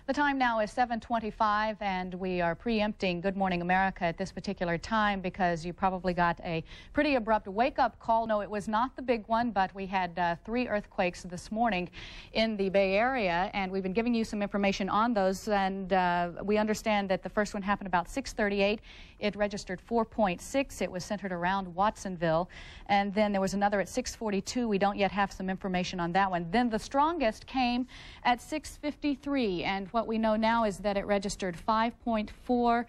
The time now is 7:25, and we are preempting Good Morning America at this particular time because you probably got a pretty abrupt wake-up call. No, it was not the big one, but we had 3 earthquakes this morning in the Bay Area, and we've been giving you some information on those. And we understand that the first one happened about 6:38. It registered 4.6. It was centered around Watsonville. And then there was another at 6:42. We don't yet have some information on that one. Then the strongest came at 6:53, and what we know now is that it registered 5.4,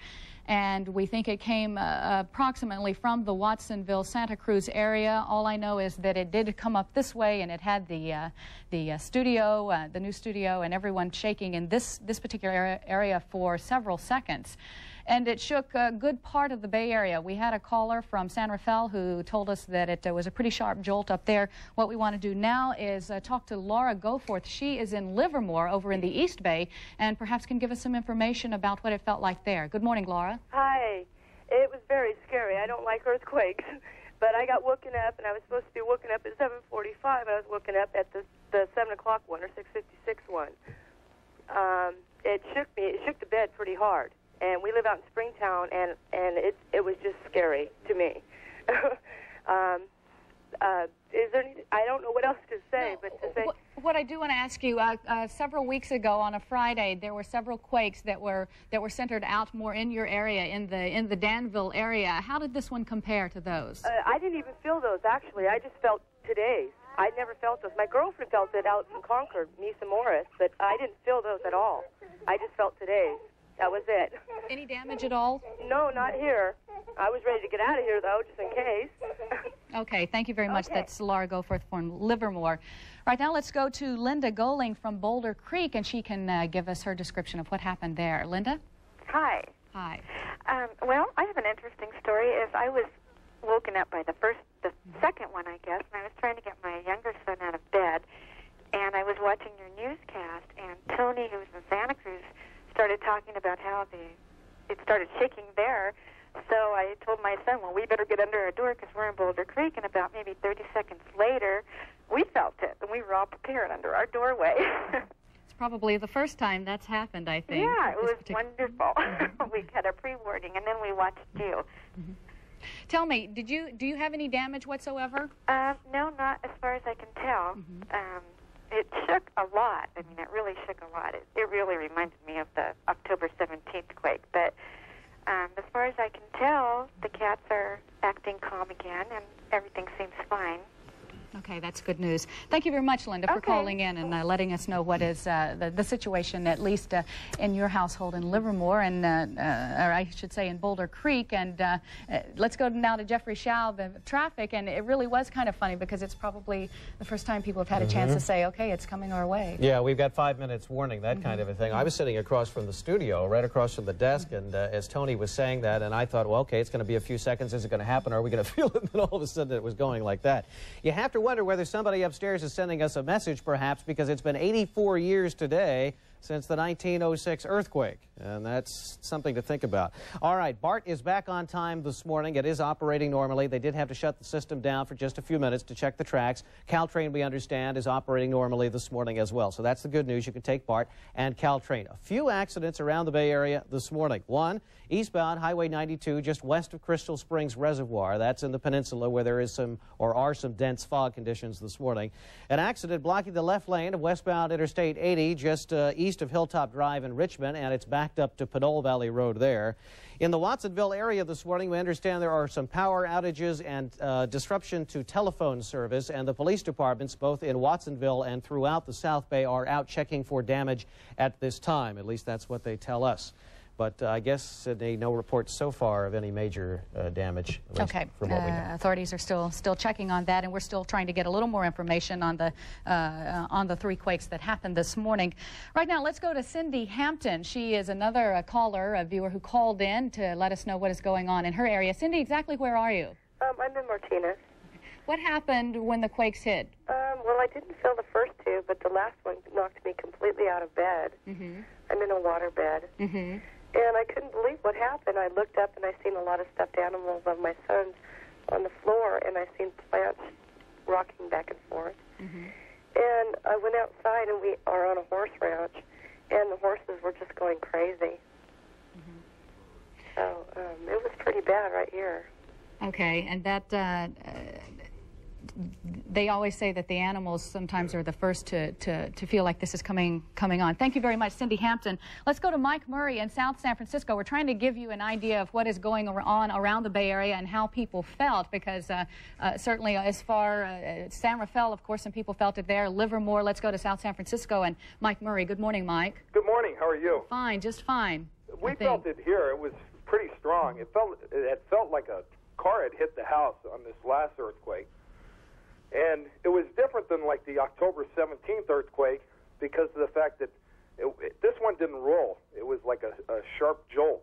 and we think it came approximately from the Watsonville, Santa Cruz area. All I know is that it did come up this way, and it had the studio, the new studio, and everyone shaking in this particular area for several seconds. And it shook a good part of the Bay Area. We had a caller from San Rafael who told us that it was a pretty sharp jolt up there. What we want to do now is talk to Laura Goforth. She is in Livermore over in the East Bay and perhaps can give us some information about what it felt like there. Good morning, Laura. Hi. It was very scary. I don't like earthquakes, but I got woken up, and I was supposed to be woken up at 7:45. I was woken up at the 7 o'clock one or 6:56 one. It shook me. It shook the bed pretty hard. And we live out in Springtown, and it was just scary to me. Is there any, I don't know what else to say, but to say... What I do want to ask you, several weeks ago on a Friday, there were several quakes that were centered out more in your area, in the Danville area. How did this one compare to those? I didn't even feel those, actually. I just felt today's. I never felt those. My girlfriend felt it out in Concord, Misa Morris, but I didn't feel those at all. I just felt today's. That was it. Any damage at all? No, not here. I was ready to get out of here, though, just in case. Okay, thank you very much. Okay. That's Laura Goforth from Livermore. Right now, let's go to Linda Goling from Boulder Creek, and she can give us her description of what happened there. Linda? Hi. Hi. Well, I have an interesting story. I was woken up by the second one, I guess, and I was trying to get my younger son out of bed, and I was watching your newscast, and Tony, who was in Santa Cruz, started talking about how it started shaking there. So I told my son, well, we better get under our door because we're in Boulder Creek. And about maybe 30 seconds later, we felt it, and we were all prepared under our doorway. It's probably the first time that's happened, I think. Yeah, it was wonderful. We had a pre-warning, and then we watched you. Mm-hmm. Tell me, do you have any damage whatsoever? No, not as far as I can tell. Mm-hmm. It shook a lot. I mean, it really shook a lot. It really reminded me of the October 17th quake. But as far as I can tell, the cats are acting calm again, and everything seems fine. Okay, that's good news. Thank you very much, Linda, for calling in and letting us know what is the situation, at least in your household in Livermore, and or I should say in Boulder Creek. And let's go now to Jeffrey Schaub of traffic. And it really was kind of funny because it's probably the first time people have had a chance to say, okay, it's coming our way. Yeah, we've got 5 minutes warning, that kind of a thing. I was sitting across from the studio, right across from the desk, and as Tony was saying that, and I thought, well, okay, it's going to be a few seconds. Is it going to happen? Are we going to feel it? And then all of a sudden it was going like that. You have to wonder whether somebody upstairs is sending us a message, perhaps, because it's been 84 years today since the 1906 earthquake, and that's something to think about. All right, BART is back on time this morning. It is operating normally. They did have to shut the system down for just a few minutes to check the tracks. Caltrain, we understand, is operating normally this morning as well, so that's the good news. You can take BART and Caltrain. A few accidents around the Bay Area this morning. One, eastbound Highway 92, just west of Crystal Springs Reservoir. That's in the peninsula where there is some, or are some, dense fog conditions this morning. An accident blocking the left lane of westbound Interstate 80 just east of Hilltop Drive in Richmond, and it's backed up to Pinole Valley Road there. In the Watsonville area this morning, we understand there are some power outages and disruption to telephone service, and the police departments, both in Watsonville and throughout the South Bay, are out checking for damage at this time. At least that's what they tell us. But I guess, Sydney, no reports so far of any major damage. Okay. From what we know. Authorities are still checking on that, and we're still trying to get a little more information on the 3 quakes that happened this morning. Right now, let's go to Cindy Hampton. She is another caller, a viewer who called in to let us know what is going on in her area. Cindy, exactly where are you? I'm in Martinez. What happened when the quakes hit? Well, I didn't feel the first 2, but the last one knocked me completely out of bed. I'm in a water bed. And I couldn't believe what happened. I looked up and I seen a lot of stuffed animals of my son's on the floor, and I seen plants rocking back and forth. And I went outside, and we are on a horse ranch, and the horses were going crazy. So it was pretty bad right here. Okay, and that they always say that the animals sometimes are the first to feel like this is coming on. Thank you very much, Cindy Hampton. Let's go to Mike Murray in South San Francisco. We're trying to give you an idea of what is going on around the Bay Area and how people felt, because certainly as far San Rafael, of course, some people felt it there. Livermore. Let's go to South San Francisco and Mike Murray. Good morning, Mike. Good morning. How are you? Fine, just fine. We felt it here. It was pretty strong. It felt like a car had hit the house on this last earthquake. And it was different than like the October 17th earthquake because of the fact that this one didn't roll. It was like a sharp jolt.